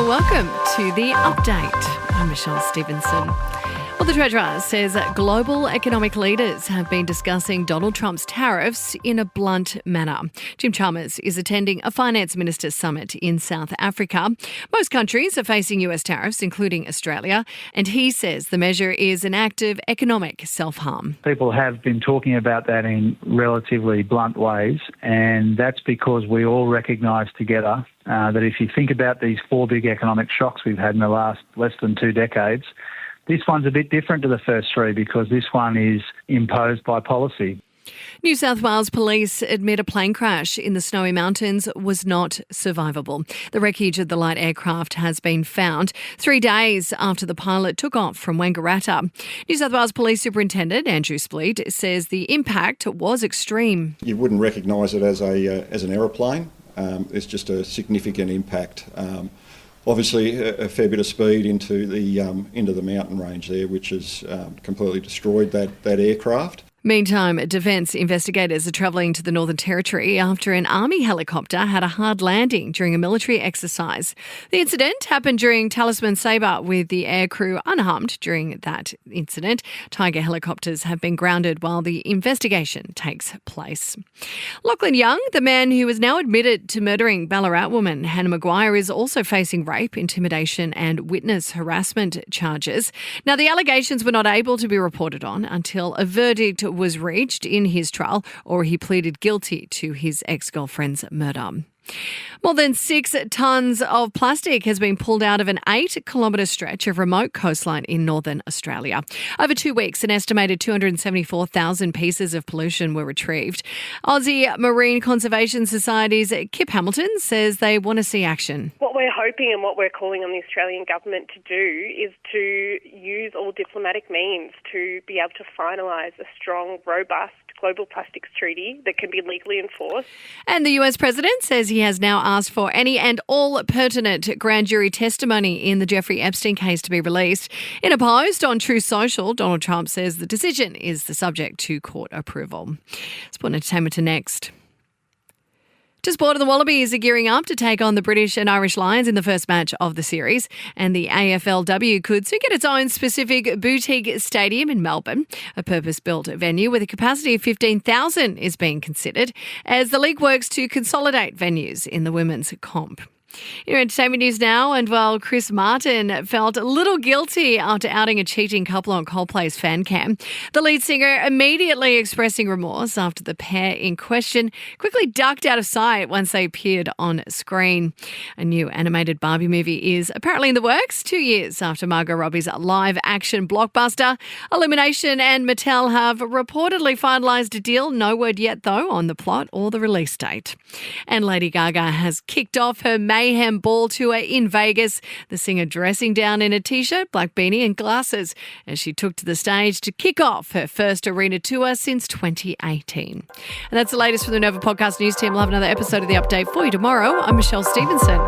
welcome to The Update. I'm Michelle Stevenson. Well, the Treasurer says that global economic leaders have been discussing Donald Trump's tariffs in a blunt manner. Jim Chalmers is attending a finance ministers' summit in South Africa. Most countries are facing US tariffs, including Australia, and he says the measure is an act of economic self-harm. People have been talking about that in relatively blunt ways, and that's because we all recognise together that if you think about these four big economic shocks we've had in the last less than 2 decades, this one's a bit different to the first three because this one is imposed by policy. New South Wales police admit a plane crash in the Snowy Mountains was not survivable. The wreckage of the light aircraft has been found 3 days after the pilot took off from Wangaratta. New South Wales Police Superintendent Andrew Spleed says the impact was extreme. You wouldn't recognise it as an aeroplane. It's just a significant impact. Obviously, a fair bit of speed into the mountain range there, which has completely destroyed that aircraft. Meantime, Defence investigators are travelling to the Northern Territory after an Army helicopter had a hard landing during a military exercise. The incident happened during Talisman Sabre, with the aircrew unharmed during that incident. Tiger helicopters have been grounded while the investigation takes place. Lachlan Young, the man who is now admitted to murdering Ballarat woman Hannah Maguire, is also facing rape, intimidation and witness harassment charges. Now, the allegations were not able to be reported on until a verdict was reached in his trial, or he pleaded guilty to his ex-girlfriend's murder. More than 6 tonnes of plastic has been pulled out of an 8-kilometre stretch of remote coastline in northern Australia. Over 2 weeks, an estimated 274,000 pieces of pollution were retrieved. Aussie Marine Conservation Society's Kip Hamilton says they want to see action. What we're hoping and what we're calling on the Australian government to do is to use all diplomatic means to be able to finalise a strong, robust global plastics treaty that can be legally enforced. And the US president says he has now asked for any and all pertinent grand jury testimony in the Jeffrey Epstein case to be released. In a post on Truth Social, Donald Trump says the decision is the subject to court approval. Sport entertainment to next. To sport, the Wallabies are gearing up to take on the British and Irish Lions in the first match of the series, and the AFLW could soon get its own specific boutique stadium in Melbourne. A purpose-built venue with a capacity of 15,000 is being considered as the league works to consolidate venues in the women's comp. In entertainment news now, and while Chris Martin felt a little guilty after outing a cheating couple on Coldplay's fan cam, the lead singer immediately expressing remorse after the pair in question quickly ducked out of sight once they appeared on screen. A new animated Barbie movie is apparently in the works 2 years after Margot Robbie's live-action blockbuster. Illumination and Mattel have reportedly finalised a deal. No word yet, though, on the plot or the release date. And Lady Gaga has kicked off her Mayhem Ball tour in Vegas, the singer dressing down in a T-shirt, black beanie and glasses as she took to the stage to kick off her first arena tour since 2018. And that's the latest from the Nova Podcast News team. We'll have another episode of The Update for you tomorrow. I'm Michelle Stevenson.